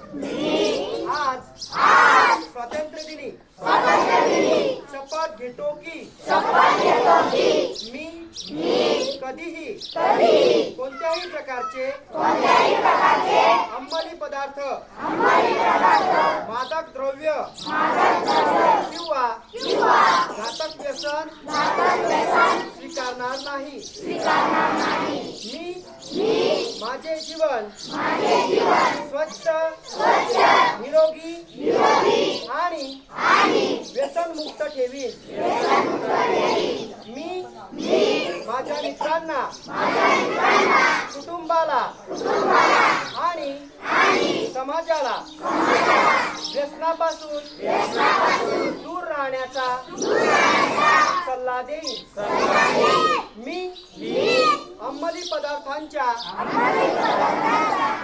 आज स्वातंत्र्य दिनी शपथ घेतो की मी कधीही कोणत्याही प्रकारचे अंमली पदार्थ मादक द्रव्य किंवा घातक व्यसन स्वीकारणार नाही। मी माझे जीवन स्वच्छ निरोगी आणि व्यसनमुक्त ठेवीन। मी माझ्या मित्रांना कुटुंबाला आणि समाजाला व्यसनापासून दूर राहण्याचा सल्ला देईन। मी अंमली पदार्थांच्या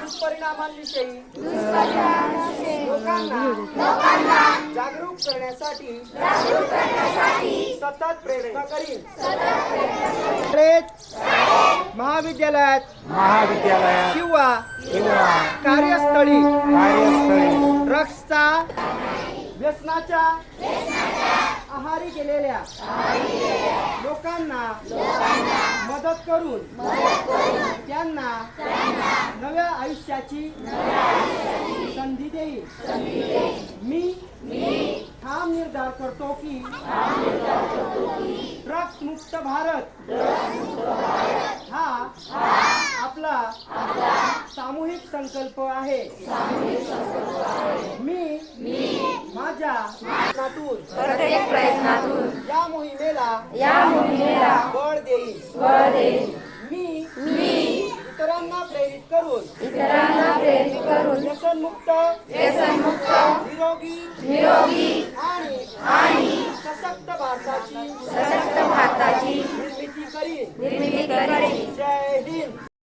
दुष्परिणामांविषयी लोकांना जागरूक करण्यासाठी सतत प्रयत्न करीन। महाविद्यालयात किंवा कार्यस्थळी ड्रग्सचा व्यसनाच्या आहारी गेलेल्या लोकांना मदत करून त्यांना नव्या आयुष्याची संधी देईल। मी ठाम निर्धार करतो की ड्रग्स मुक्त भारत हा आपला सामूहिक संकल्प आहे। मी माझ्या प्रयत्नातून या मोहिमेला बळ देईन। मी इतरांना प्रेरित करून व्यसनमुक्त निरोगी आणि सशक्त भारताची